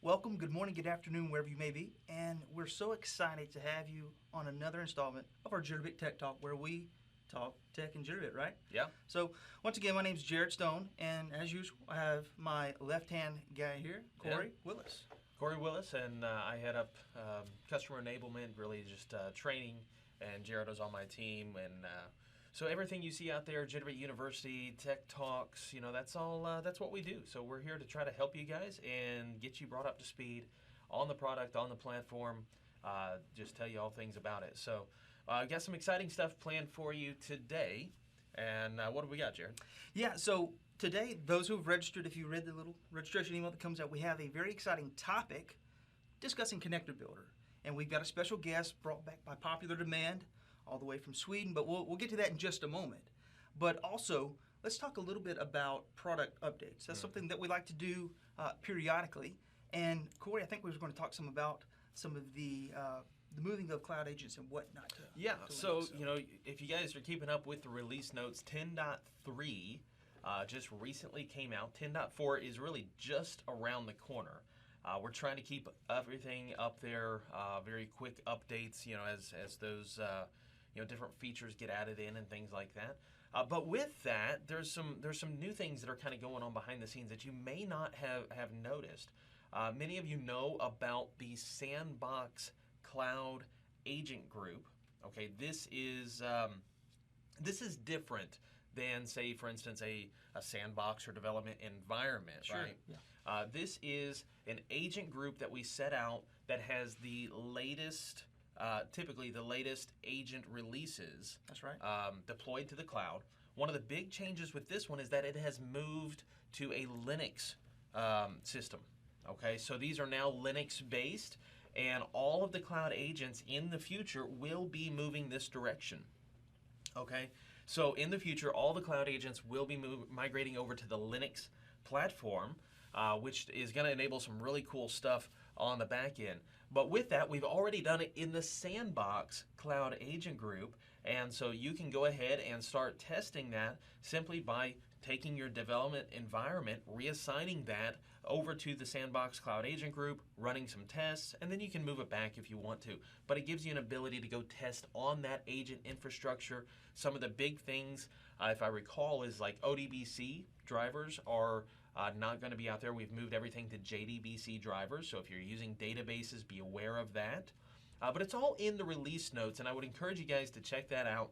Welcome, good morning, good afternoon, wherever you may be. And we're so excited to have you on another installment of our Jitterbit Tech Talk, where we talk tech and Jitterbit, right? Yeah. So, once again, my name is Jared Stone, and as usual, I have my left-hand guy here, Corey Willis. Corey Willis, and I head up customer enablement, really just training, and Jared is on my team. And so everything you see out there, Jitterbit University, Tech Talks, that's all, that's what we do. So we're here to try to help you guys and get you brought up to speed on the product, on the platform, just tell you all things about it. So I got some exciting stuff planned for you today. And what have we got, Jared? Yeah, so today, those who have registered, if you read the little registration email that comes out, we have a very exciting topic discussing Connector Builder. And we've got a special guest brought back by popular demand all the way from Sweden, but we'll get to that in just a moment. But also, let's talk a little bit about product updates. That's something that we like to do periodically. And Corey, I think we were going to talk some about some of the moving of cloud agents and whatnot. So, if you guys are keeping up with the release notes, 10.3 just recently came out. 10.4 is really just around the corner. We're trying to keep everything up there, very quick updates, as those different features get added in and things like that. But with that, there's some new things that are kind of going on behind the scenes that you may not have noticed. Many of you know about the Sandbox Cloud Agent Group. Okay, this is different than, say, for instance, a sandbox or development environment, Sure. right? Yeah. This is an agent group that we set out that has the latest, typically the latest agent releases. That's right. Deployed to the cloud. One of the big changes with this one is that it has moved to a Linux system. Okay, so these are now Linux-based, and all of the cloud agents in the future will be moving this direction. Okay, so in the future, all the cloud agents will be migrating over to the Linux platform, which is going to enable some really cool stuff on the back end. But with that, we've already done it in the Sandbox Cloud Agent Group, and so you can go ahead and start testing that simply by taking your development environment, reassigning that over to the Sandbox Cloud Agent Group, running some tests, and then you can move it back if you want to. But it gives you an ability to go test on that agent infrastructure. Some of the big things, if I recall, is like ODBC drivers are not going to be out there. We've moved everything to JDBC drivers, so if you're using databases, be aware of that. But it's all in the release notes, and I would encourage you guys to check that out.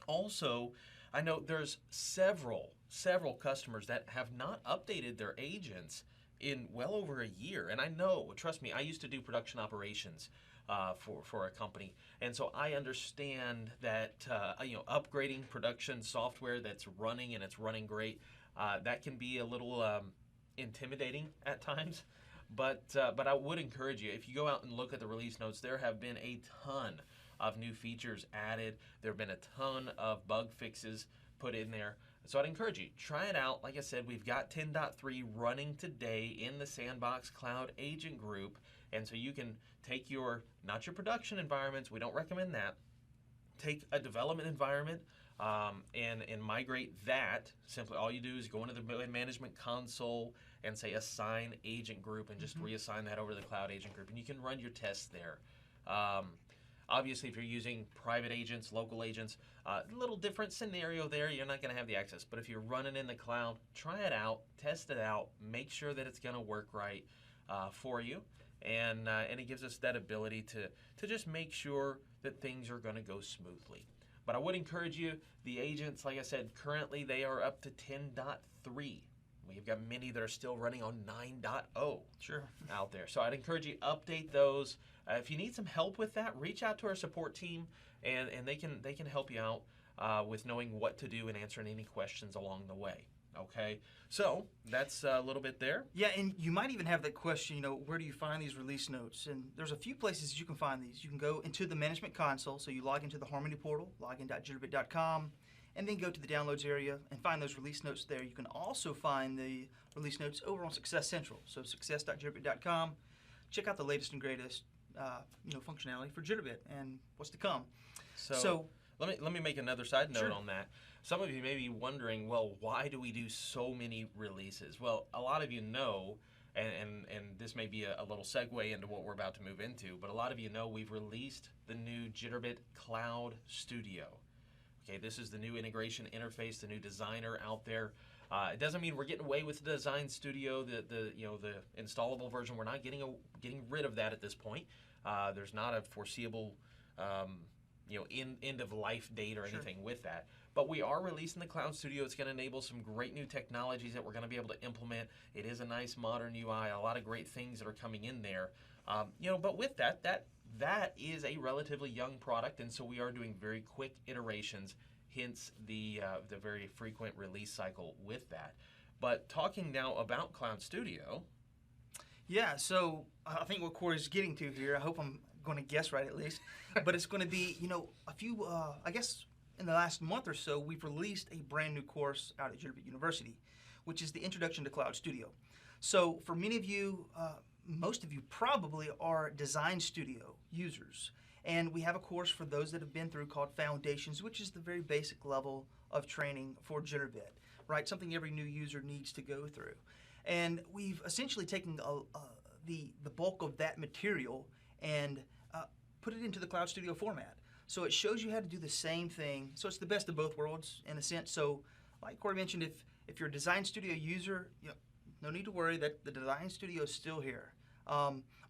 Also, I know there's several customers that have not updated their agents in well over a year. And I know, trust me, I used to do production operations for a company. And so I understand that upgrading production software that's running and it's running great, that can be a little intimidating at times. But I would encourage you, if you go out and look at the release notes, there have been a ton of new features added. There have been a ton of bug fixes put in there. So I'd encourage you, try it out. Like I said, we've got 10.3 running today in the Sandbox Cloud Agent Group. And so you can take not your production environments, we don't recommend that. Take a development environment and migrate that. Simply all you do is go into the management console and say assign agent group and just reassign that over to the Cloud Agent Group. And you can run your tests there. Obviously, if you're using private agents, local agents, a little different scenario there. You're not going to have the access. But if you're running in the cloud, try it out, test it out, make sure that it's going to work right for you. And it gives us that ability to just make sure that things are going to go smoothly. But I would encourage you, the agents, like I said, currently they are up to 10.3. We've got many that are still running on 9.0 out there. So I'd encourage you, update those. If you need some help with that, reach out to our support team, and they can help you out with knowing what to do and answering any questions along the way. Okay, so that's a little bit there. Yeah, and you might even have that question, where do you find these release notes? And there's a few places you can find these. You can go into the management console, so you log into the Harmony portal, login.jitterbit.com, and then go to the downloads area and find those release notes there. You can also find the release notes over on Success Central, so success.jitterbit.com. Check out the latest and greatest functionality for Jitterbit and what's to come. So let me make another side note on that. Some of you may be wondering, well, why do we do so many releases? Well, a lot of you know, and this may be a little segue into what we're about to move into, but a lot of you know we've released the new Jitterbit Cloud Studio. Okay, this is the new integration interface, the new designer out there. It doesn't mean we're getting away with the Design Studio, the installable version. We're not getting rid of that at this point. There's not a foreseeable end of life date or anything with that. But we are releasing the Cloud Studio. It's going to enable some great new technologies that we're going to be able to implement. It is a nice modern UI, a lot of great things that are coming in there. But with that is a relatively young product, and so we are doing very quick iterations, hence the very frequent release cycle with that. But talking now about Cloud Studio. Yeah, so I think what Corey's getting to here, I hope I'm going to guess right at least, but it's going to be, a few, I guess in the last month or so, we've released a brand new course out at Jitterbit University, which is the Introduction to Cloud Studio. So for many of you, most of you probably are Design Studio users. And we have a course for those that have been through called Foundations, which is the very basic level of training for Jitterbit, right? Something every new user needs to go through. And we've essentially taken the bulk of that material and put it into the Cloud Studio format. So it shows you how to do the same thing. So it's the best of both worlds in a sense. So like Corey mentioned, if you're a Design Studio user, no need to worry that the Design Studio is still here.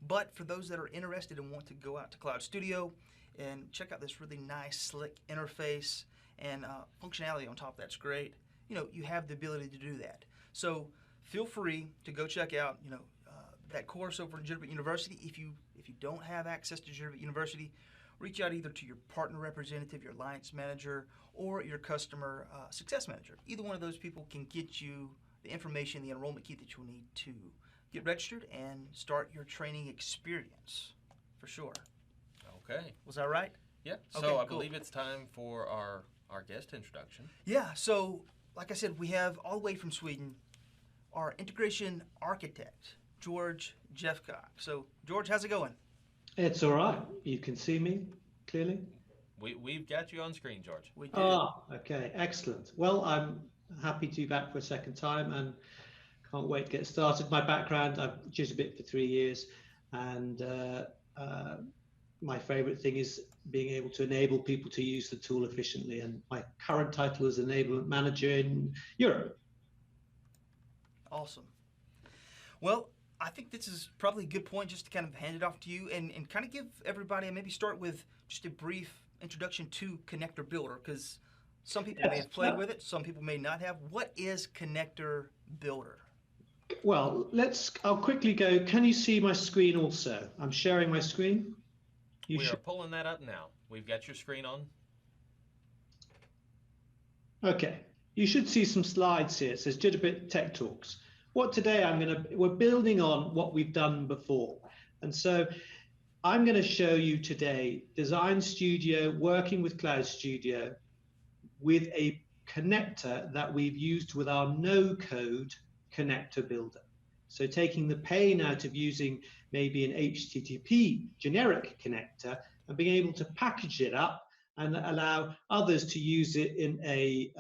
But for those that are interested and want to go out to Cloud Studio and check out this really nice, slick interface and functionality on top, that's great. You have the ability to do that. So feel free to go check out, that course over at Jitterbit University. If you don't have access to Jitterbit University, reach out either to your partner representative, your alliance manager, or your customer success manager. Either one of those people can get you the information, the enrollment key that you'll need to get registered and start your training experience, for sure. Okay. Was that right? Yeah. So okay, I cool. believe it's time for our guest introduction. Yeah. So like I said, we have all the way from Sweden our integration architect, George Jeffcock. So George, how's it going? It's all right. You can see me clearly? We've got you on screen, George. We do. Oh, okay. Excellent. Well, I'm happy to be back for a second time and can't wait to get started. My background, I've Jitterbit for 3 years, and my favorite thing is being able to enable people to use the tool efficiently. And my current title is Enablement Manager in Europe. Awesome. Well, I think this is probably a good point just to kind of hand it off to you and kind of give everybody, and maybe start with just a brief introduction to Connector Builder, because some people may have played with it, some people may not have. What is Connector Builder? Well, I'll quickly go. Can you see my screen also? I'm sharing my screen. We are pulling that up now. We've got your screen on. Okay. You should see some slides here. It says Jitterbit Tech Talks. What today we're building on what we've done before. And so I'm going to show you today Design Studio working with Cloud Studio with a connector that we've used with our no-code connector builder. So taking the pain out of using maybe an HTTP generic connector and being able to package it up and allow others to use it in a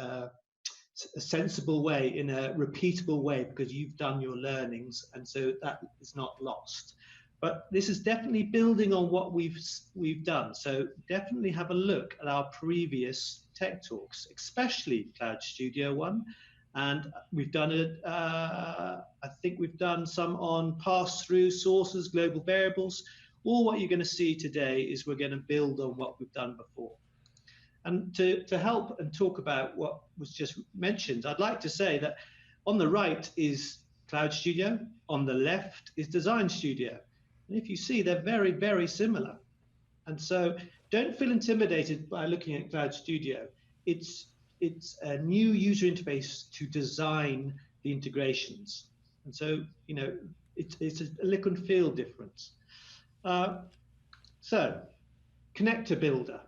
sensible way, in a repeatable way, because you've done your learnings, and so that is not lost. But this is definitely building on what we've done. So definitely have a look at our previous tech talks, especially Cloud Studio one, and we've done it. I think we've done some on pass-through sources, global variables. All what you're going to see today is we're going to build on what we've done before. And to help and talk about what was just mentioned, I'd like to say that on the right is Cloud Studio, on the left is Design Studio. And if you see, they're very, very similar. And so don't feel intimidated by looking at Cloud Studio. It's a new user interface to design the integrations. And so, it's a look and feel difference. So Connector Builder.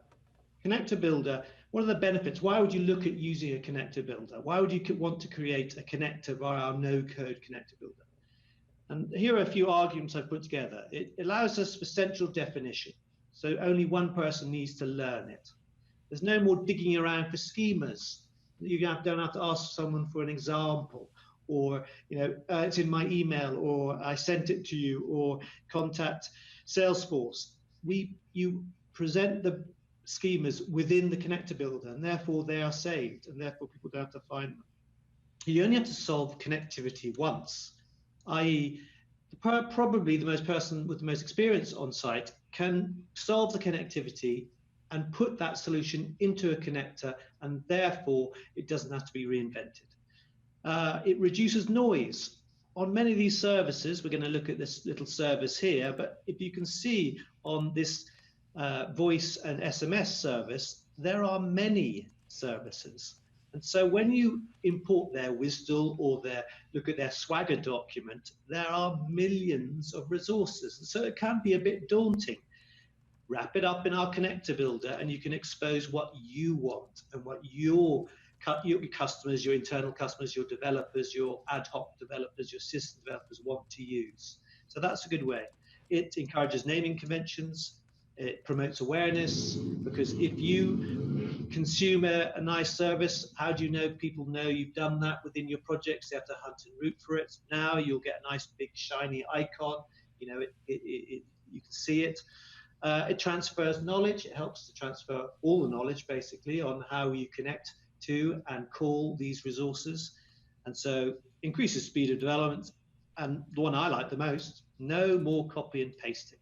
Connector Builder, what are the benefits? Why would you look at using a Connector Builder? Why would you want to create a connector via our no-code Connector Builder? And here are a few arguments I've put together. It allows us for central definition, so only one person needs to learn it. There's no more digging around for schemas. You don't have to ask someone for an example or it's in my email, or I sent it to you, or contact Salesforce. You present the schemas within the connector builder, and therefore they are saved, and therefore people don't have to find them. You only have to solve connectivity once, i.e., probably the person with the most experience on site can solve the connectivity and put that solution into a connector, and therefore it doesn't have to be reinvented. It reduces noise. On many of these services, we're going to look at this little service here, but if you can see on this voice and SMS service, there are many services. And so when you import their WSDL or look at their Swagger document, there are millions of resources. And so it can be a bit daunting. Wrap it up in our connector builder, and you can expose what you want and what your customers, your internal customers, your developers, your ad hoc developers, your system developers want to use. So that's a good way. It encourages naming conventions. It promotes awareness, because if you consume a nice service, how do you know people know you've done that within your projects? They have to hunt and root for it. Now you'll get a nice big shiny icon. You can see it. It transfers knowledge. It helps to transfer all the knowledge, basically, on how you connect to and call these resources. And so increases speed of development. And the one I like the most, no more copy and pasting.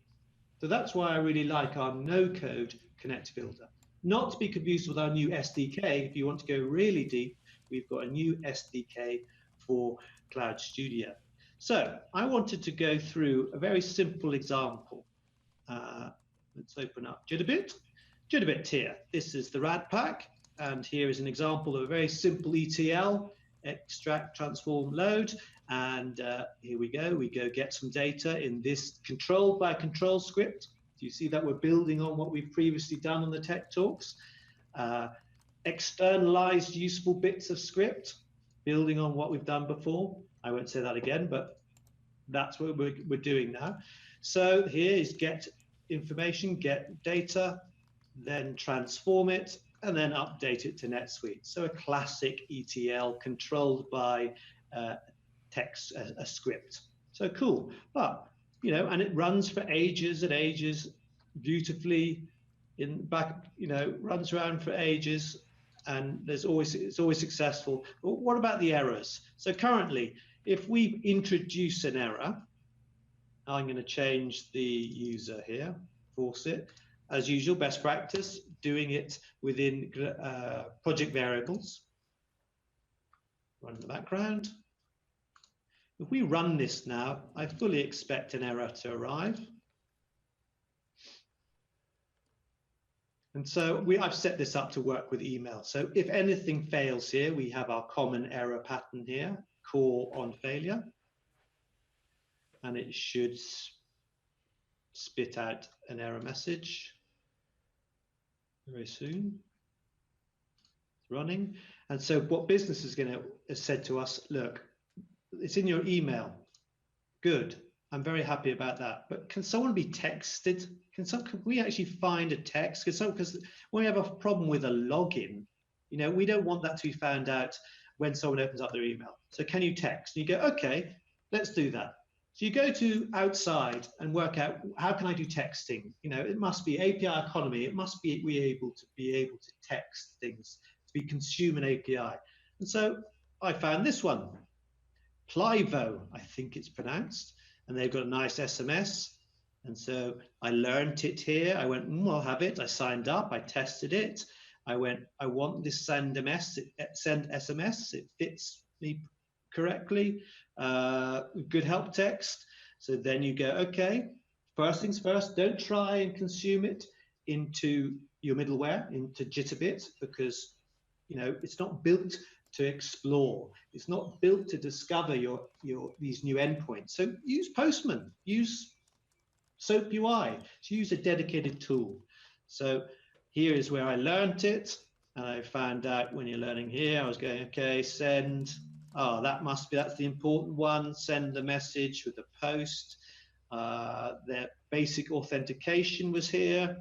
So that's why I really like our no-code connector builder. Not to be confused with our new SDK. If you want to go really deep, we've got a new SDK for Cloud Studio. So I wanted to go through a very simple example. Let's open up Jitterbit tier. This is the RAD pack, and here is an example of a very simple ETL, extract, transform, load. And here we go get some data in this control by control script. Do you see that we're building on what we've previously done on the Tech Talks? Externalized useful bits of script, building on what we've done before. I won't say that again, but that's what we're doing now. So here is get information, get data, then transform it, and then update it to NetSuite. So a classic ETL controlled by text, a script. So cool. But and it runs for ages and ages, beautifully runs around for ages, and it's always successful. But what about the errors? So currently, if we introduce an error, I'm going to change the user here, force it. As usual, best practice, doing it within project variables. Run in the background. If we run this now, I fully expect an error to arrive. And so I've set this up to work with email. So if anything fails here, we have our common error pattern here, call on failure. And it should spit out an error message very soon. It's running. And so what business is going to have said to us, look, it's in your email. Good. I'm very happy about that. But can someone be texted? Can we actually find a text? Because when we have a problem with a login, we don't want that to be found out when someone opens up their email. So can you text? And you go, okay, let's do that. So you go to outside and work out, how can I do texting? It must be API economy. It must be able to text things, to consume an API. And so I found this one. Plivo, I think it's pronounced, and they've got a nice SMS. And so I learned it here. I went, I'll have it. I signed up. I tested it. I went, I want this send SMS. It fits me correctly. Good help text. So then you go, okay, first things first, don't try and consume it into your middleware, into Jitterbit, because it's not built to explore. It's not built to discover these new endpoints. So use Postman, use SOAP UI, to use a dedicated tool. So here is where I learned it, and I found out when you're learning here, I was going, okay, send. Oh, that's the important one. Send the message with the post. Their basic authentication was here.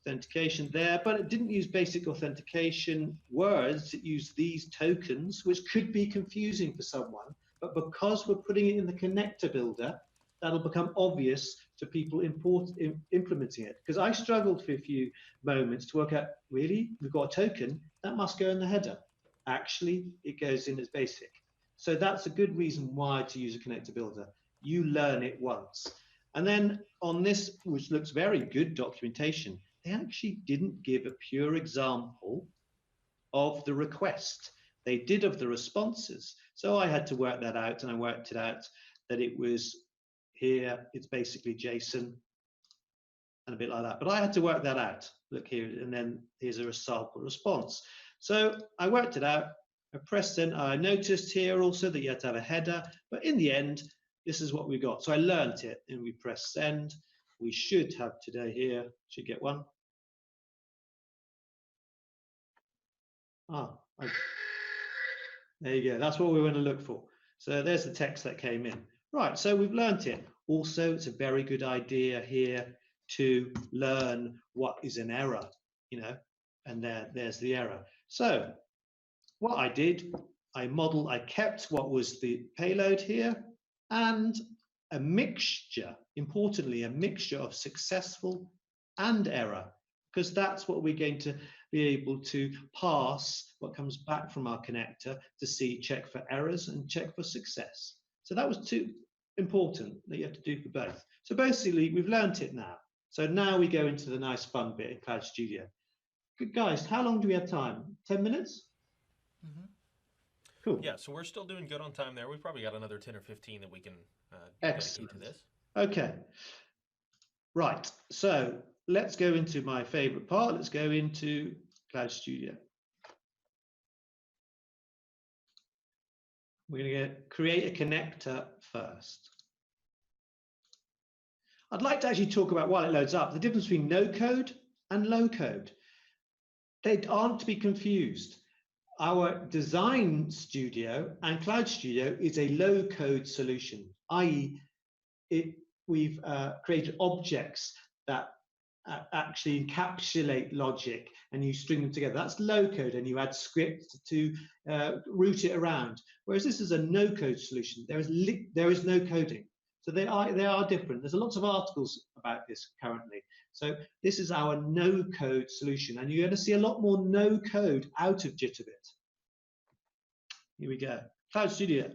authentication there, but it didn't use basic authentication words. It used these tokens, which could be confusing for someone. But because we're putting it in the connector builder, that'll become obvious to people implementing it. Because I struggled for a few moments to work out, really, we've got a token, that must go in the header. Actually, it goes in as basic. So that's a good reason why to use a connector builder. You learn it once. And then on this, which looks very good documentation, they actually didn't give a pure example of the request. They did of the responses. So I had to work that out, and I worked it out that it was here, it's basically JSON and a bit like that. But I had to work that out. Look here, and then here's a sample response. So I worked it out. I pressed in. I noticed here also that you had to have a header, but in the end, this is what we got. So I learned it, and we press send. We should have today here, should get one. There you go. That's what we want to look for. So there's the text that came in. Right, so we've learned it. Also, it's a very good idea here to learn what is an error, you know, and there's the error. So what I did, I kept what was the payload here, and a mixture, importantly, a mixture of successful and error, because that's what we're going to be able to pass what comes back from our connector to see, check for errors and check for success. So that was too important that you have to do for both. So basically, we've learned it now. So now we go into the nice fun bit in Cloud Studio. Good guys, how long do we have time? 10 minutes? Mm-hmm. Cool. Yeah, so we're still doing good on time there. We've probably got another 10 or 15 that we can dedicate to this. Okay. Right, so let's go into my favorite part. Let's go into Cloud Studio. We're going to create a connector first. I'd like to actually talk about, while it loads up, the difference between no code and low code. They aren't to be confused. Our design studio and Cloud Studio is a low code solution, i.e. we've created objects that actually encapsulate logic and you string them together. That's low code, and you add scripts to route it around. Whereas this is a no code solution. There is no coding. So they are different. There's lots of articles about this currently. So this is our no code solution, and you're going to see a lot more no code out of Jitterbit. Here we go. Cloud Studio.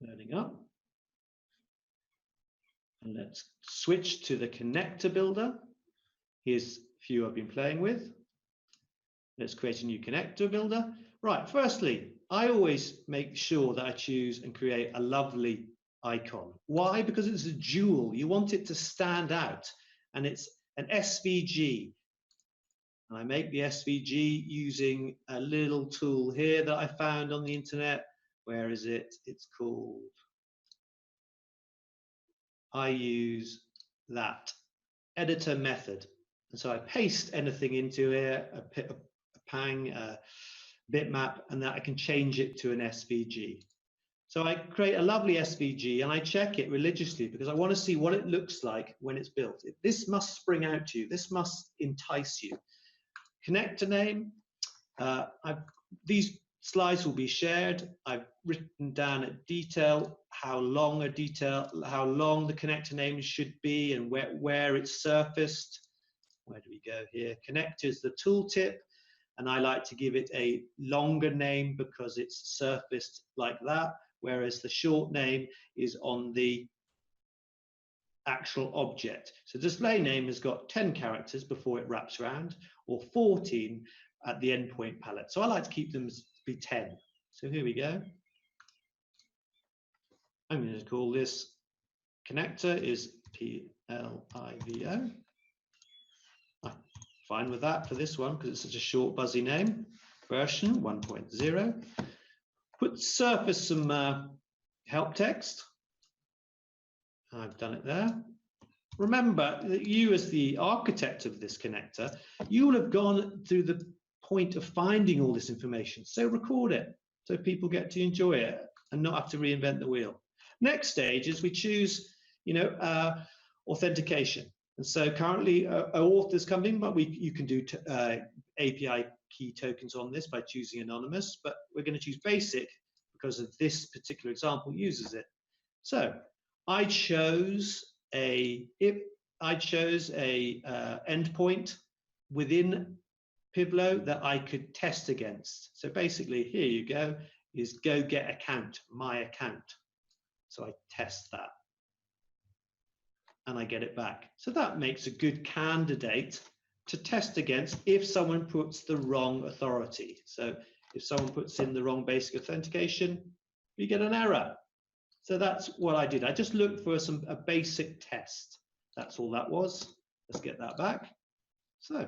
Loading up. And let's switch to the connector builder. Here's a few I've been playing with. Let's create a new connector builder. Right, firstly, I always make sure that I choose and create a lovely icon. Why? Because it's a jewel. You want it to stand out, and it's an SVG. And I make the SVG using a little tool here that I found on the internet. Where is it? It's called, I use that editor method. And so I paste anything into here, a pang, a bitmap, and that I can change it to an SVG. So I create a lovely SVG and I check it religiously because I want to see what it looks like when it's built. This must spring out to you. This must entice you. Connector name. These slides will be shared. I've written down a detail, how long the connector name should be and where it's surfaced. Where do we go here? Connector is the tooltip, and I like to give it a longer name because it's surfaced like that, whereas the short name is on the actual object. So display name has got 10 characters before it wraps around, or 14 at the endpoint palette. So I like to keep them to be 10. So here we go. I'm going to call this connector is PLIVO. I'm fine with that for this one because it's such a short, buzzy name. Version 1.0. Surface some help text. I've done it there. Remember that you, as the architect of this connector, you will have gone through the point of finding all this information. So record it so people get to enjoy it and not have to reinvent the wheel. Next stage is we choose, authentication. And so currently OAuth is coming, but you can do API key tokens on this by choosing anonymous, but we're going to choose basic because of this particular example uses it. So I chose a endpoint within Pivlo that I could test against. So basically, here you go, is go get account, my account. So I test that and I get it back. So that makes a good candidate to test against if someone puts the wrong authority. So if someone puts in the wrong basic authentication, you get an error. So that's what I did. I just looked for a basic test. That's all that was. Let's get that back. So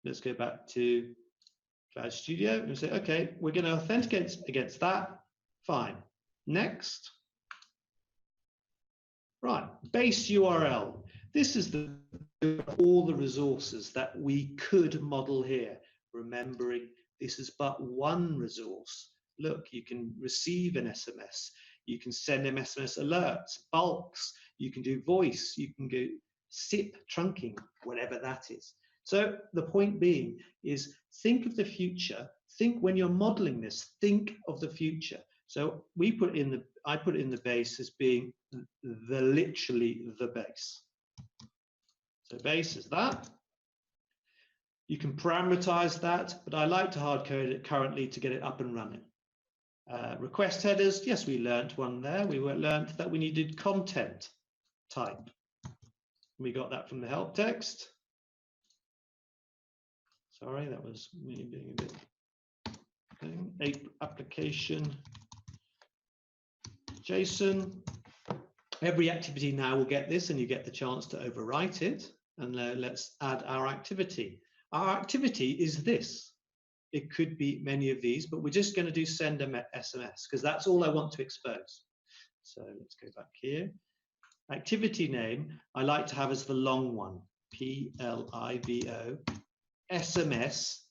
let's go back to Cloud Studio and say, okay, we're going to authenticate against that. Fine. Next. Right, base URL. This is all the resources that we could model here. Remembering this is but one resource. Look, you can receive an SMS. You can send them SMS alerts, bulks. You can do voice. You can go SIP trunking, whatever that is. So the point being is think of the future. Think when you're modeling this, think of the future. So I put in the base as being literally the base. So base is that. You can parameterize that, but I like to hard code it currently to get it up and running. Request headers, yes, we learned one there. We learned that we needed content type. We got that from the help text. Sorry, that was me being a bit thing. Application JSON. Every activity now will get this, and you get the chance to overwrite it. And let's add our activity. Our activity is this. It could be many of these, but we're just going to do send a SMS because that's all I want to expose. So let's go back here. Activity name, I like to have as the long one, PLIVO, SMS.send,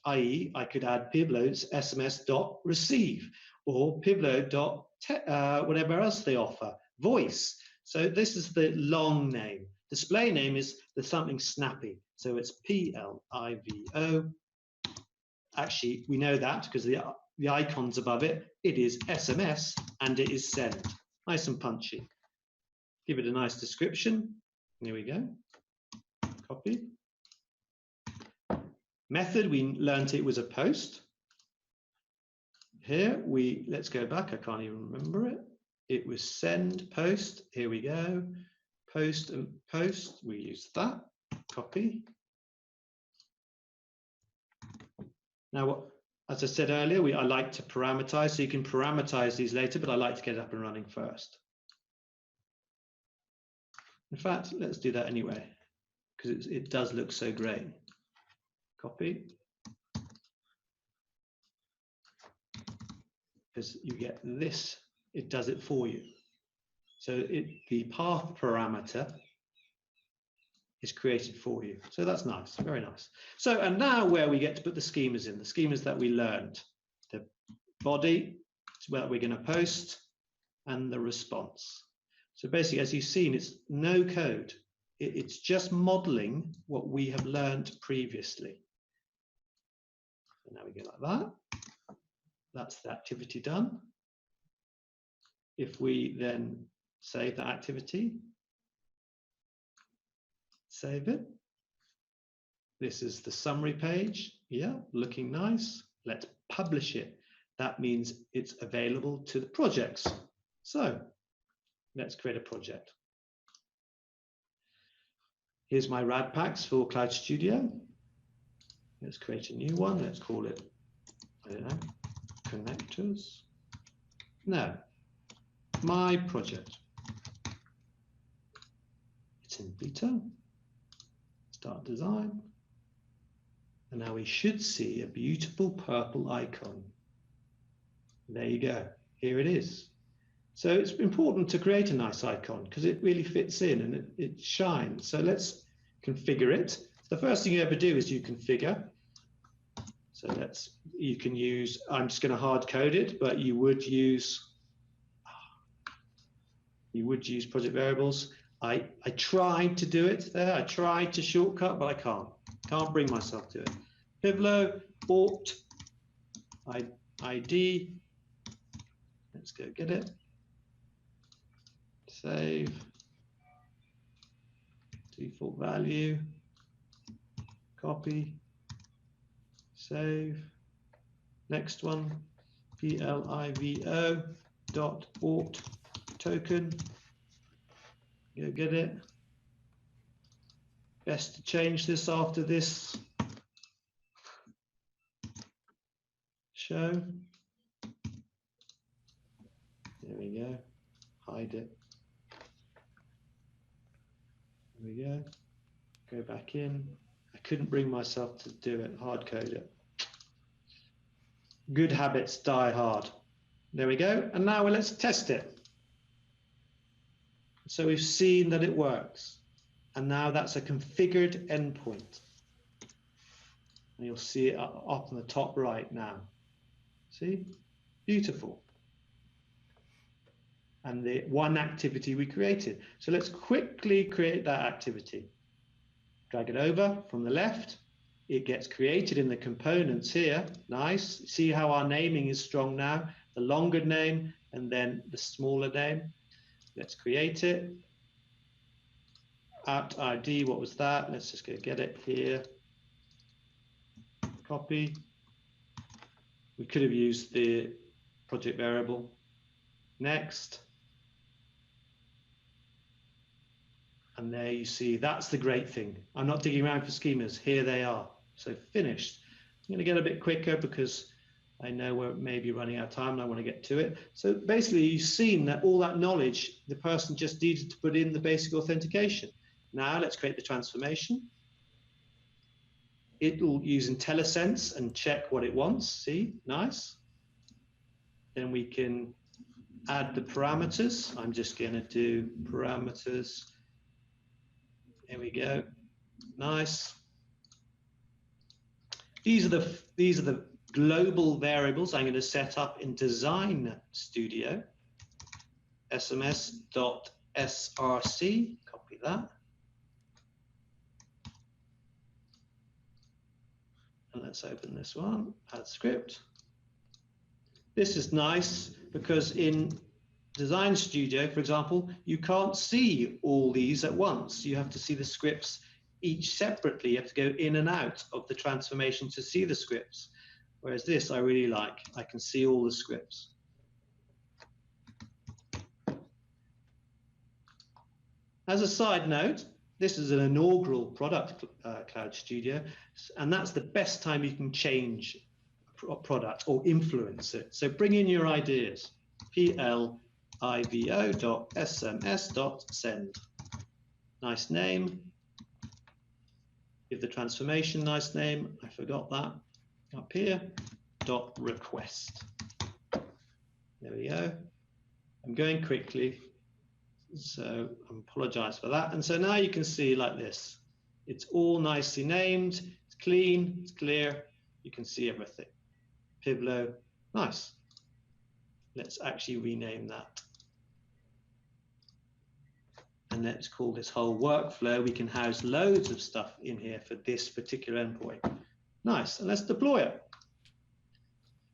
i.e. I could add Pivlo's SMS.receive or Pivlo. Whatever else they offer, voice. So this is the long name. Display name is the something snappy. So it's PLIVO. Actually, we know that because the icons above it, it is SMS and it is send. Nice and punchy. Give it a nice description. Here we go. Copy. Method, we learned it was a post. Here let's go back. I can't even remember it. It was send post. Here we go. Post and post. We use that. Copy. Now, as I said earlier, I like to parameterize. So you can parameterize these later, but I like to get it up and running first. In fact, let's do that anyway, because it does look so great. Copy. Because you get this, it does it for you. So the path parameter is created for you. So that's nice, very nice. So, and now where we get to put the schemas in, the schemas that we learned. The body is where we're going to post, and the response. So basically, as you've seen, it's no code. It's just modeling what we have learned previously. So now we go like that. That's the activity done. If we then save that activity, save it. This is the summary page. Yeah, looking nice. Let's publish it. That means it's available to the projects. So let's create a project. Here's my RAD packs for Cloud Studio. Let's create a new one. Let's call it, I don't know, connectors. No, my project. It's in beta. Start design. And now we should see a beautiful purple icon. There you go. Here it is. So it's important to create a nice icon because it really fits in and it shines. So let's configure it. The first thing you ever do is you configure. So you can use, I'm just going to hard code it, but you would use You would use project variables. I tried to do it there. I tried to shortcut, but I can't. Can't bring myself to it. Pivlo, Auth, ID. Let's go get it. Save. Default value. Copy. Save. Next one. PLIVO dot auth token. Go get it. Best to change this after this show. There we go. Hide it. There we go. Go back in. I couldn't bring myself to do it. Hard code it. Good habits die hard. There we go. And now let's test it. So we've seen that it works. And now that's a configured endpoint. And you'll see it up on the top right now. See? Beautiful. And the one activity we created. So let's quickly create that activity. Drag it over from the left. It gets created in the components here. Nice. See how our naming is strong now? The longer name and then the smaller name. Let's create it. Apt ID, what was that? Let's just go get it here. Copy. We could have used the project variable. Next. And there you see, that's the great thing. I'm not digging around for schemas. Here they are. So finished. I'm going to get a bit quicker because I know we're maybe running out of time and I want to get to it. So basically, you've seen that all that knowledge, the person just needed to put in the basic authentication. Now let's create the transformation. It will use IntelliSense and check what it wants. See, nice. Then we can add the parameters. I'm just going to do parameters. There we go. Nice. These are the global variables I'm going to set up in Design Studio. sms.src. Copy that. And let's open this one. Add script. This is nice because in Design Studio, for example, you can't see all these at once. You have to see the scripts each separately. You have to go in and out of the transformation to see the scripts. Whereas this I really like. I can see all the scripts. As a side note, this is an inaugural product, Cloud Studio, and that's the best time you can change a product or influence it. So bring in your ideas. PLIVO.sms.send. Nice name. Give the transformation nice name. I forgot that. Up here. .request. There we go. I'm going quickly, so I apologize for that. And so now you can see like this. It's all nicely named. It's clean. It's clear. You can see everything. Pivlo. Nice. Let's actually rename that. And let's call this whole workflow. We can house loads of stuff in here for this particular endpoint. Nice. And let's deploy it.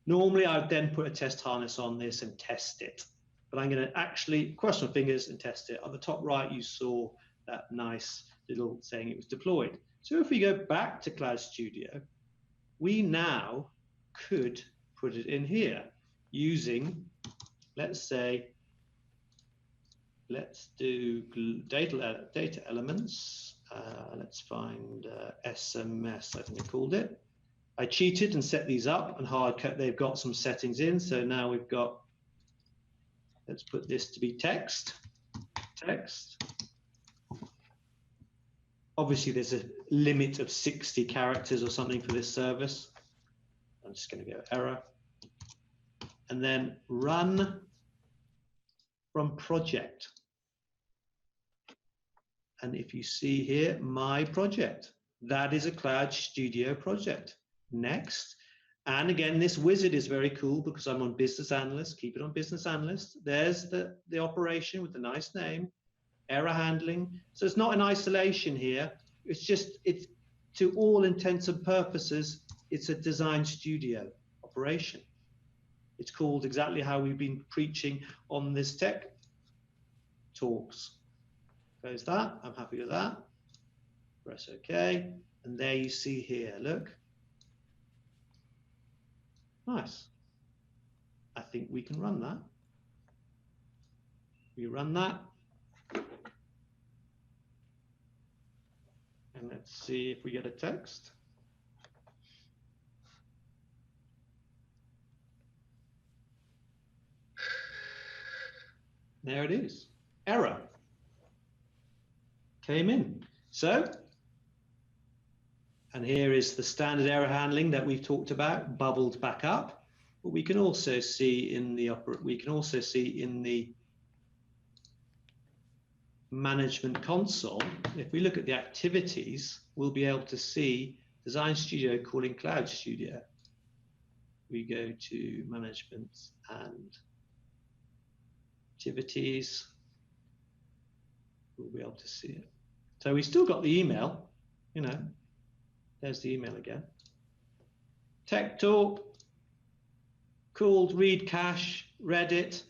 Normally, I would then put a test harness on this and test it. But I'm going to actually cross my fingers and test it. On the top right, you saw that nice little saying it was deployed. So if we go back to Cloud Studio, we now could put it in here using, let's say, let's do data elements. Let's find SMS, I think I called it. I cheated and set these up and hard cut. They've got some settings in. So now we've got, let's put this to be text. Text. Obviously, there's a limit of 60 characters or something for this service. I'm just going to go error. And then run from project. And if you see here, my project, that is a Cloud Studio project. Next. And again, this wizard is very cool because I'm on Business Analyst. Keep it on Business Analyst. There's the operation with the nice name, error handling. So it's not in isolation here. It's to all intents and purposes, it's a design studio operation. It's called exactly how we've been preaching on this tech talks. Close that. I'm happy with that. Press OK. And there you see here, look. Nice. I think we can run that. We run that. And let's see if we get a text. There it is. Error. Came in. So, and here is the standard error handling that we've talked about, bubbled back up. But we can also see in the management console, if we look at the activities, we'll be able to see Design Studio calling Cloud Studio. We go to management and activities. We'll be able to see it. So we still got the email, you know, there's the email again. Tech Talk, called, read cache, read it,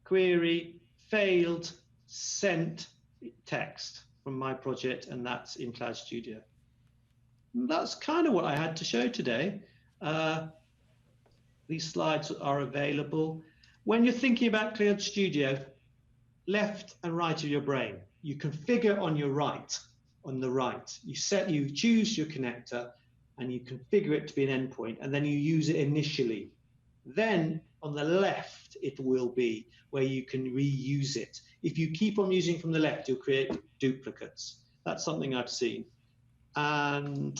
query, failed, sent text from my project, and that's in Cloud Studio. And that's kind of what I had to show today. These slides are available. When you're thinking about Cloud Studio, left and right of your brain, you configure on your right, on the right. You choose your connector and you configure it to be an endpoint, and then you use it initially. Then on the left, it will be where you can reuse it. If you keep on using from the left, you'll create duplicates. That's something I've seen. And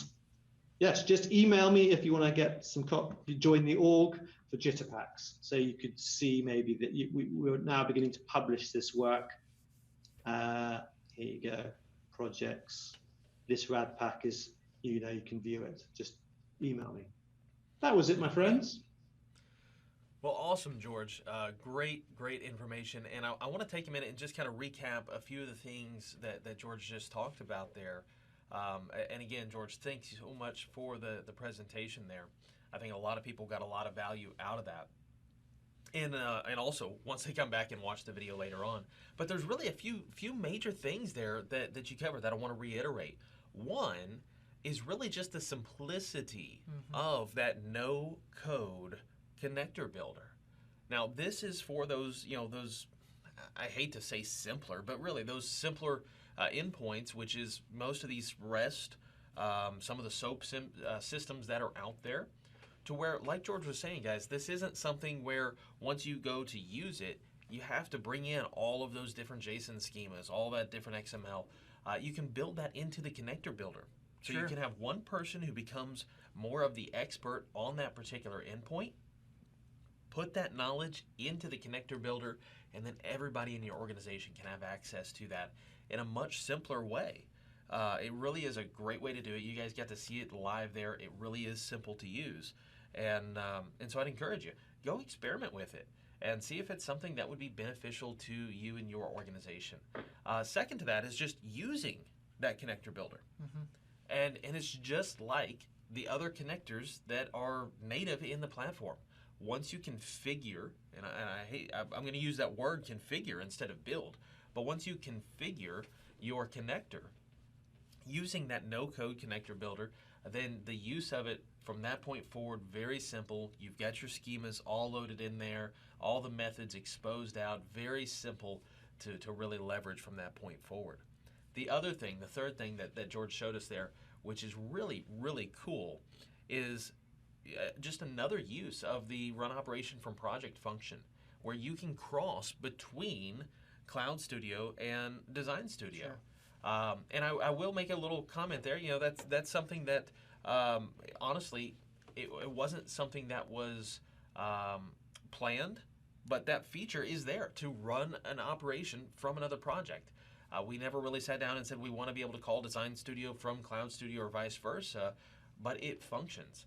yes, just email me if you want to get some join the org for Jitterpacks. So you could see maybe that we're now beginning to publish this work. Here you go, projects. This rad pack is, you know, you can view it. Just email me. That was it, my friends. Well, awesome, George. Great information. And I want to take a minute and just kind of recap a few of the things that George just talked about there. And again, George, thanks so much for the presentation there. I think a lot of people got a lot of value out of that. And also, once they come back and watch the video later on. But there's really a few major things there that you covered that I want to reiterate. One is really just the simplicity of that no-code connector builder. Now, this is for those, I hate to say simpler, but really those simpler endpoints, which is most of these REST, some of the SOAP systems that are out there, to where, like George was saying, guys, this isn't something where once you go to use it, you have to bring in all of those different JSON schemas, all that different XML. You can build that into the connector builder. So you can have one person who becomes more of the expert on that particular endpoint, put that knowledge into the connector builder, and then everybody in your organization can have access to that in a much simpler way. It really is a great way to do it. You guys got to see it live there. It really is simple to use. And so I'd encourage you, go experiment with it and see if it's something that would be beneficial to you and your organization. Second to that is just using that connector builder. And it's just like the other connectors that are native in the platform. Once you configure, and I'm going to use that word configure instead of build, but once you configure your connector using that no-code connector builder, then the use of it from that point forward, very simple. You've got your schemas all loaded in there, all the methods exposed out, very simple to really leverage from that point forward. The other thing, the third thing that George showed us there, which is really, really cool, is just another use of the run operation from project function, where you can cross between Cloud Studio and Design Studio. And I will make a little comment there. That's something that honestly, it wasn't something that was planned, but that feature is there to run an operation from another project. We never really sat down and said we want to be able to call Design Studio from Cloud Studio or vice versa, but it functions.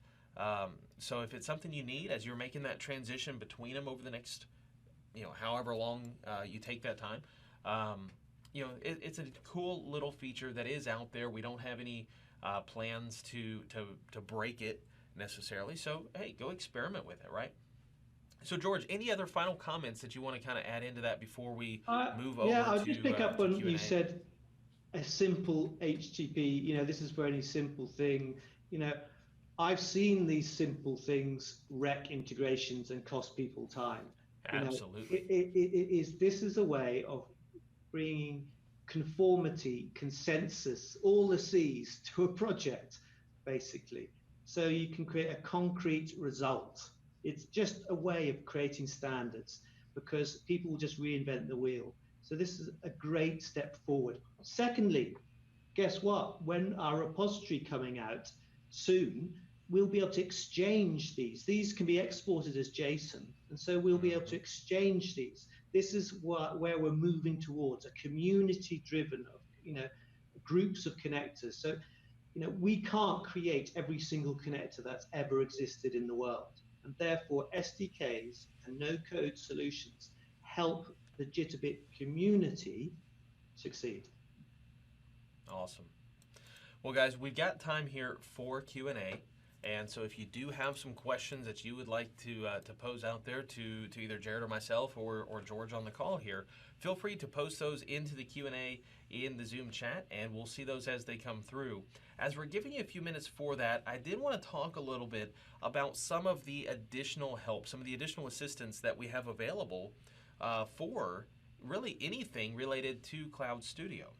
So if it's something you need as you're making that transition between them over the next, however long you take that time, it's a cool little feature that is out there. We don't have any plans to break it necessarily. So hey, go experiment with it, right? So George, any other final comments that you want to kind of add into that before we move over? Yeah, I'll to, just pick up on Q&A? you said a simple HTTP. This is for any simple thing. I've seen these simple things wreck integrations and cost people time. Absolutely. This is a way of bringing conformity, consensus, all the C's to a project, basically. So you can create a concrete result. It's just a way of creating standards because people will just reinvent the wheel. So this is a great step forward. Secondly, guess what? When our repository coming out soon, we'll be able to exchange these. These can be exported as JSON, and so we'll be able to exchange these. This is where we're moving towards, a community-driven, groups of connectors. So, we can't create every single connector that's ever existed in the world, and therefore SDKs and no-code solutions help the Jitterbit community succeed. Awesome. Well, guys, we've got time here for Q&A. And so if you do have some questions that you would like to pose out there to either Jared or myself or George on the call here, feel free to post those into the Q&A in the Zoom chat, and we'll see those as they come through. As we're giving you a few minutes for that, I did want to talk a little bit about some of the additional help, some of the additional assistance that we have available for really anything related to Cloud Studio.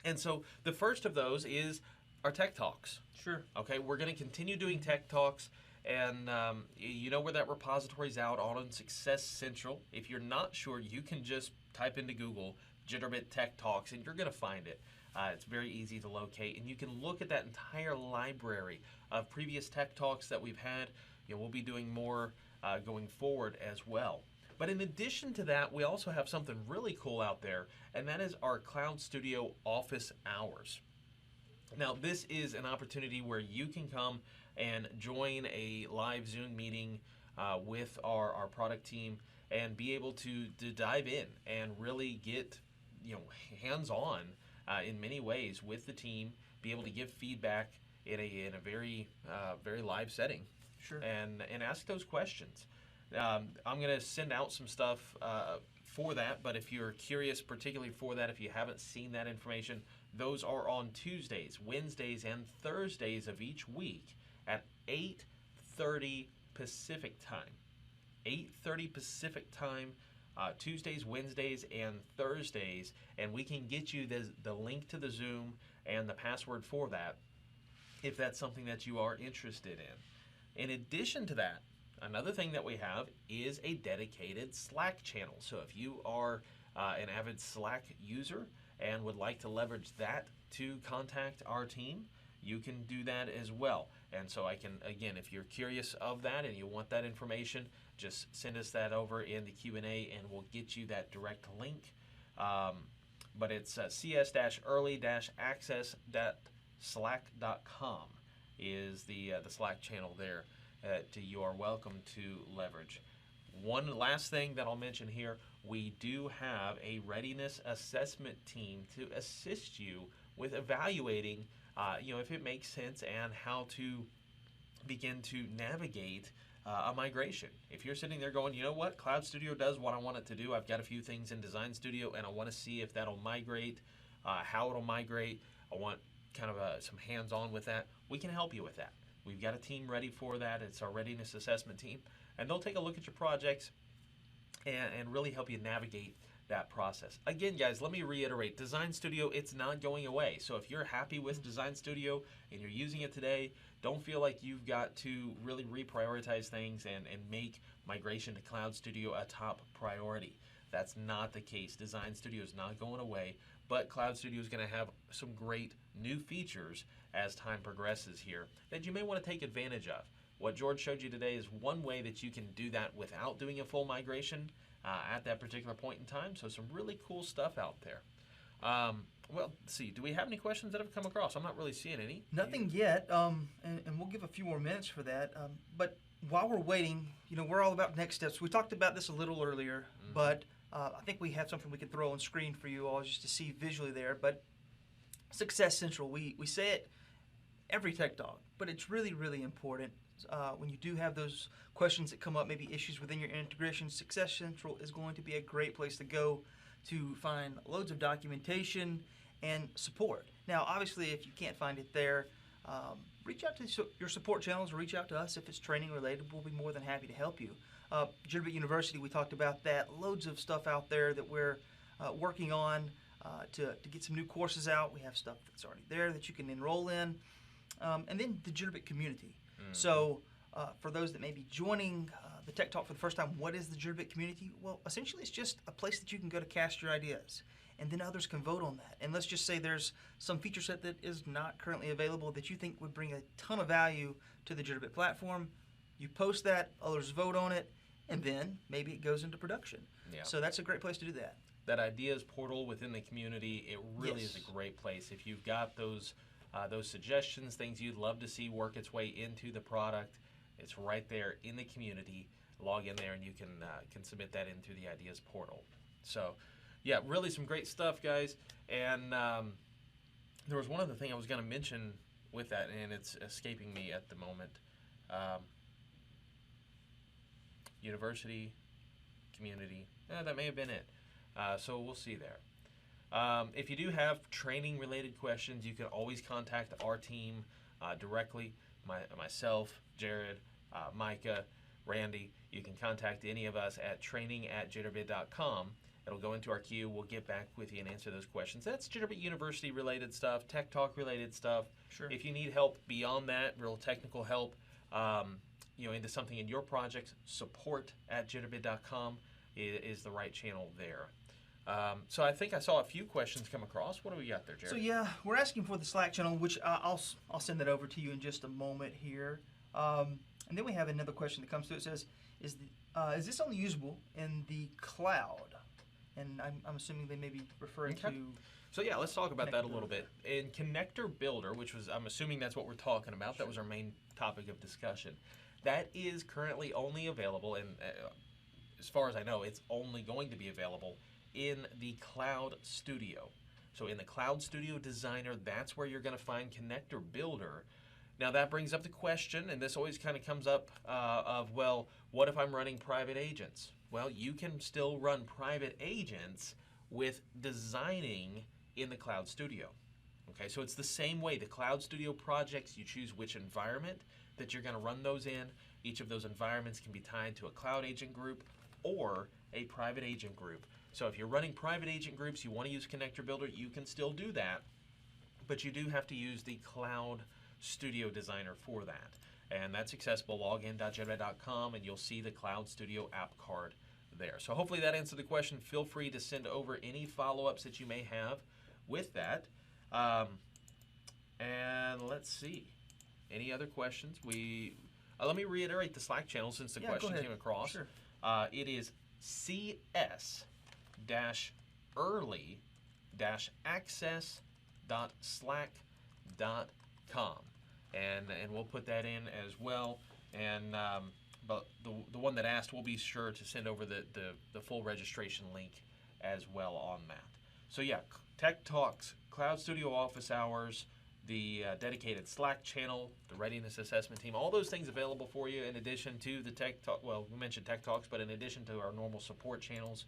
And so the first of those is our Tech Talks. Sure. Okay, we're going to continue doing Tech Talks, and you know where that repository's out on Success Central. If you're not sure, you can just type into Google Jitterbit Tech Talks, and you're going to find it. It's very easy to locate, and you can look at that entire library of previous Tech Talks that we've had. We'll be doing more going forward as well. But in addition to that, we also have something really cool out there, and that is our Cloud Studio office hours. Now, this is an opportunity where you can come and join a live Zoom meeting with our product team and be able to dive in and really get hands-on in many ways with the team, be able to give feedback in a very very live setting. Sure. And ask those questions. I'm going to send out some stuff for that, but if you're curious particularly for that, if you haven't seen that information, those are on Tuesdays, Wednesdays, and Thursdays of each week at 8:30 Pacific time. 8:30 Pacific time, Tuesdays, Wednesdays, and Thursdays, and we can get you the link to the Zoom and the password for that if that's something that you are interested in. In addition to that, another thing that we have is a dedicated Slack channel. So if you are an avid Slack user and would like to leverage that to contact our team, you can do that as well. And so I can, again, if you're curious of that and you want that information, just send us that over in the Q&A and we'll get you that direct link. But it's cs-early-access.slack.com is the Slack channel there that you are welcome to leverage. One last thing that I'll mention here, we do have a readiness assessment team to assist you with evaluating if it makes sense and how to begin to navigate a migration. If you're sitting there going, you know what, Cloud Studio does what I want it to do. I've got a few things in Design Studio and I want to see if that'll migrate, how it'll migrate. I want kind of some hands-on with that. We can help you with that. We've got a team ready for that. It's our readiness assessment team. And they'll take a look at your projects and really help you navigate that process. Again, guys, let me reiterate, Design Studio, it's not going away. So if you're happy with Design Studio and you're using it today, don't feel like you've got to really reprioritize things and make migration to Cloud Studio a top priority. That's not the case. Design Studio is not going away, but Cloud Studio is going to have some great new features as time progresses here that you may want to take advantage of. What George showed you today is one way that you can do that without doing a full migration at that particular point in time. So some really cool stuff out there. Well, let's see. Do we have any questions that have come across? I'm not really seeing any. Nothing yet, and we'll give a few more minutes for that. But while we're waiting, we're all about next steps. We talked about this a little earlier, but I think we have something we can throw on screen for you all just to see visually there. But Success Central, we say it every Tech Talk, but it's really, really important. When you do have those questions that come up, maybe issues within your integration, Success Central is going to be a great place to go to find loads of documentation and support. Now, obviously, if you can't find it there, reach out to your support channels or reach out to us if it's training related. We'll be more than happy to help you. Jitterbit University, we talked about that. Loads of stuff out there that we're working on to get some new courses out. We have stuff that's already there that you can enroll in. And then the Jitterbit community. So for those that may be joining the Tech Talk for the first time, what is the Jitterbit community? Well, essentially it's just a place that you can go to cast your ideas, and then others can vote on that. And let's just say there's some feature set that is not currently available that you think would bring a ton of value to the Jitterbit platform. You post that, others vote on it, and then maybe it goes into production. Yeah. So that's a great place to do that. That ideas portal within the community, it really is a great place. If you've got those suggestions, things you'd love to see work its way into the product, it's right there in the community. Log in there and you can submit that in through the ideas portal. So, yeah, really some great stuff, guys. And there was one other thing I was going to mention with that, and it's escaping me at the moment. University, community, that may have been it. So we'll see there. If you do have training-related questions, you can always contact our team directly. Myself, Jared, Micah, Randy. You can contact any of us at training@jitterbit.com. It'll go into our queue. We'll get back with you and answer those questions. That's Jitterbit University-related stuff, Tech Talk-related stuff. Sure. If you need help beyond that, real technical help, into something in your project, support@jitterbit.com is the right channel there. So I think I saw a few questions come across. What do we got there, Jared? So yeah, we're asking for the Slack channel, which I'll send that over to you in just a moment here. And then we have another question that comes through. It says, is this only usable in the cloud? And I'm assuming they may be referring to... So yeah, let's talk about that a little bit. In Connector Builder, which was, I'm assuming that's what we're talking about. That was our main topic of discussion. That is currently only available, and as far as I know, it's only going to be available in the Cloud Studio. So in the Cloud Studio Designer, that's where you're going to find Connector Builder. Now that brings up the question, and this always kind of comes up of, well, what if I'm running private agents? Well, you can still run private agents with designing in the Cloud Studio. Okay, so it's the same way. The Cloud Studio projects, you choose which environment that you're going to run those in. Each of those environments can be tied to a cloud agent group or a private agent group. So if you're running private agent groups, you want to use Connector Builder, you can still do that, but you do have to use the Cloud Studio Designer for that. And that's accessible, login.jitterbit.com, and you'll see the Cloud Studio app card there. So hopefully that answered the question. Feel free to send over any follow-ups that you may have with that. And let's see. Any other questions? Let me reiterate the Slack channel since the question came across. Sure. It is cs-early-access.slack.com, and we'll put that in as well. And but the one that asked, we'll be sure to send over the full registration link as well on that. So yeah, Tech Talks, Cloud Studio office hours, the dedicated Slack channel, the readiness assessment team, all those things available for you in addition to the Tech Talk. Well, we mentioned Tech Talks, but in addition to our normal support channels.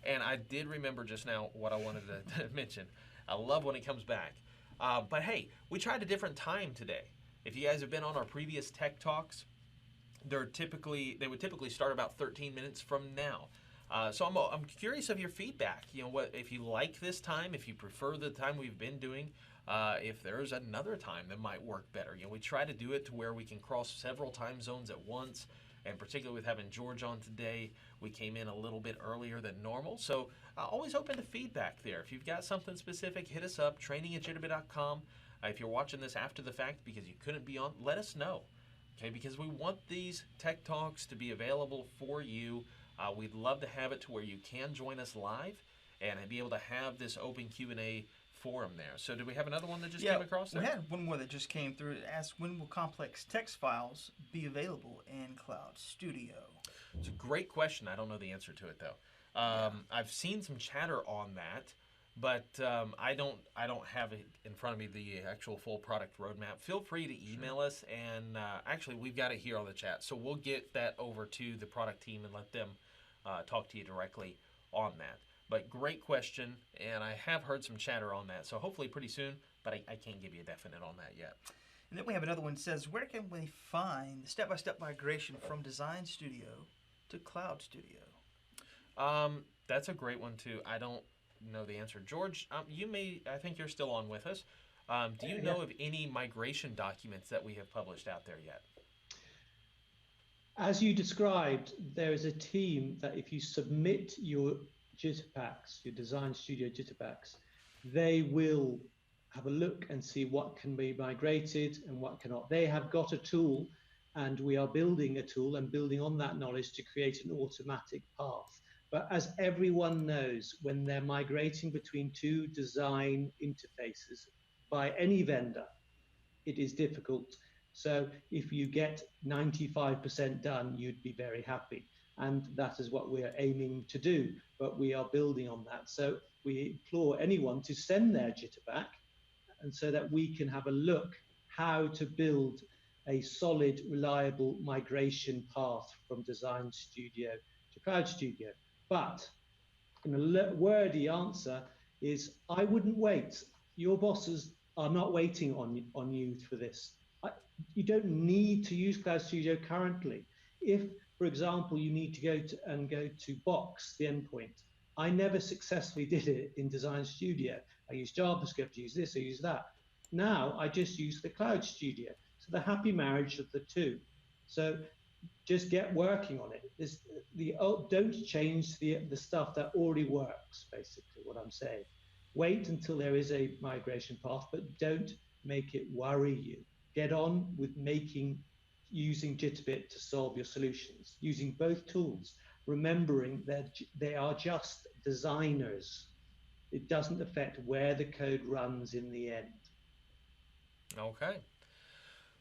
And I did remember just now what I wanted to mention. I love when it comes back. But hey, we tried a different time today. If you guys have been on our previous Tech Talks, they would typically start about 13 minutes from now. So I'm curious of your feedback. What if you like this time, if you prefer the time we've been doing, if there's another time that might work better. We try to do it to where we can cross several time zones at once, and particularly with having George on today, we came in a little bit earlier than normal. So always open to feedback there. If you've got something specific, hit us up, training@jitterbit.com. If you're watching this after the fact because you couldn't be on, let us know. Okay, because we want these Tech Talks to be available for you. We'd love to have it to where you can join us live and be able to have this open Q&A forum there. So do we have another one that just came across there? We had one more that just came through. It asked, when will complex text files be available in Cloud Studio? It's a great question. I don't know the answer to it though. I've seen some chatter on that, but I don't have it in front of me, the actual full product roadmap. Feel free to email us, and actually we've got it here on the chat, so we'll get that over to the product team and let them talk to you directly on that. But great question, and I have heard some chatter on that, so hopefully pretty soon, but I can't give you a definite on that yet. And then we have another one that says, where can we find the step-by-step migration from Design Studio to Cloud Studio? That's a great one too. I don't know the answer. George, I think you're still on with us. Do you know of any migration documents that we have published out there yet? As you described, there is a team that if you submit your Jitterpacks, your Design Studio Jitterpacks, they will have a look and see what can be migrated and what cannot. They have got a tool, and we are building a tool and building on that knowledge to create an automatic path. But as everyone knows, when they're migrating between two design interfaces by any vendor, it is difficult. So if you get 95% done, you'd be very happy. And that is what we're aiming to do, but we are building on that. So we implore anyone to send their Jitterback, and so that we can have a look how to build a solid, reliable migration path from Design Studio to Cloud Studio. But in a wordy answer is, I wouldn't wait. Your bosses are not waiting on you for this. You don't need to use Cloud Studio currently. If, for example, you need to go to Box, the endpoint, I never successfully did it in Design Studio. I use JavaScript, use this, I use that. Now I just use the Cloud Studio. So the happy marriage of the two. So just get working on it. Don't change the stuff that already works, basically what I'm saying. Wait until there is a migration path, but don't make it worry you. Get on with using Jitterbit to solve your solutions, using both tools, remembering that they are just designers. It doesn't affect where the code runs in the end. Okay.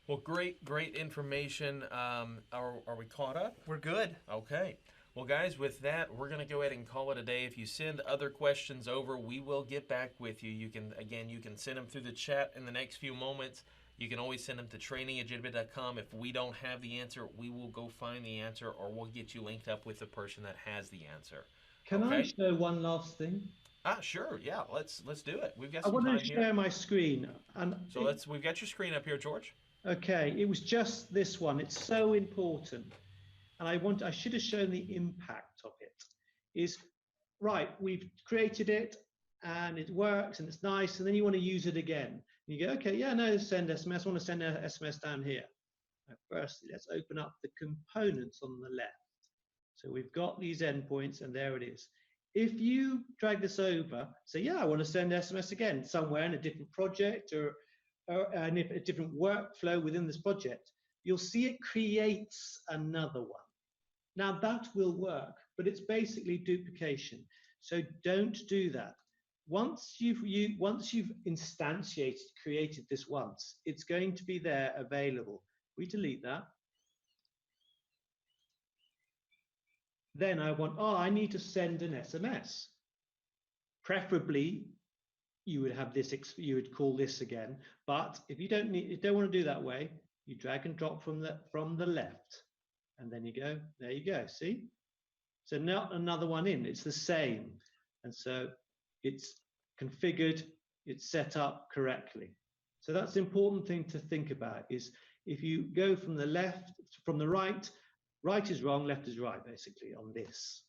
Well, great information. Are we caught up? We're good. Okay. Well, guys, with that, we're going to go ahead and call it a day. If you send other questions over, we will get back with you. You can send them through the chat in the next few moments. You can always send them to training@jitterbit.com. If we don't have the answer, we will go find the answer, or we'll get you linked up with the person that has the answer. Can I show one last thing? Sure. Yeah. Let's do it. We've got I some time here. want to share my screen. So we've got your screen up here, George. Okay. It was just this one. It's so important, and I should have shown the impact of it. We've created it, and it works, and it's nice, and then you want to use it again. You go, okay, yeah, no, send SMS. I want to send an SMS down here. Firstly, let's open up the components on the left. So we've got these endpoints, and there it is. If you drag this over, say, yeah, I want to send SMS again somewhere in a different project or a different workflow within this project, you'll see it creates another one. Now that will work, but it's basically duplication. So don't do that. Once you've instantiated, created this once, it's going to be there available. We delete that. Then I need to send an SMS. Preferably, you would call this again. But if you don't want to do that way, you drag and drop from the left, and then you go. There you go. See? So not another one in. It's the same, and so it's configured. It's set up correctly. So that's the important thing to think about. Is if you go from the right. Right is wrong, left is right, basically, on this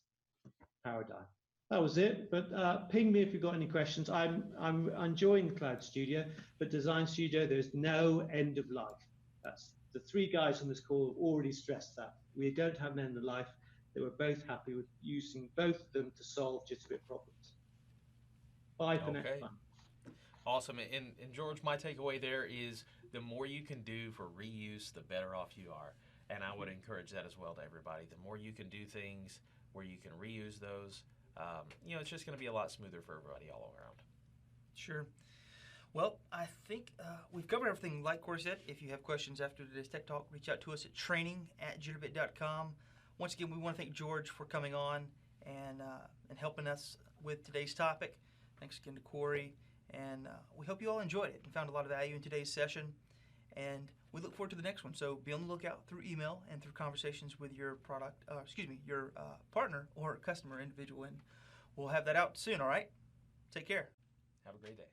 paradigm. That was it, but ping me if you've got any questions. I'm enjoying Cloud Studio, but Design Studio, there's no end of life. That's the three guys on this call have already stressed that. We don't have an end of life. They were both happy with using both of them to solve Jitterbit problems. Bye for next time. Awesome. And George, my takeaway there is the more you can do for reuse, the better off you are. And I would encourage that as well to everybody. The more you can do things where you can reuse those, it's just going to be a lot smoother for everybody all around. Sure. Well, I think we've covered everything. Like Corey said, if you have questions after today's Tech Talk, reach out to us at training@jitterbit.com. Once again, we want to thank George for coming on and helping us with today's topic. Thanks again to Corey, and we hope you all enjoyed it and found a lot of value in today's session. And we look forward to the next one. So be on the lookout through email and through conversations with your your partner or customer individual, and we'll have that out soon. All right. Take care. Have a great day.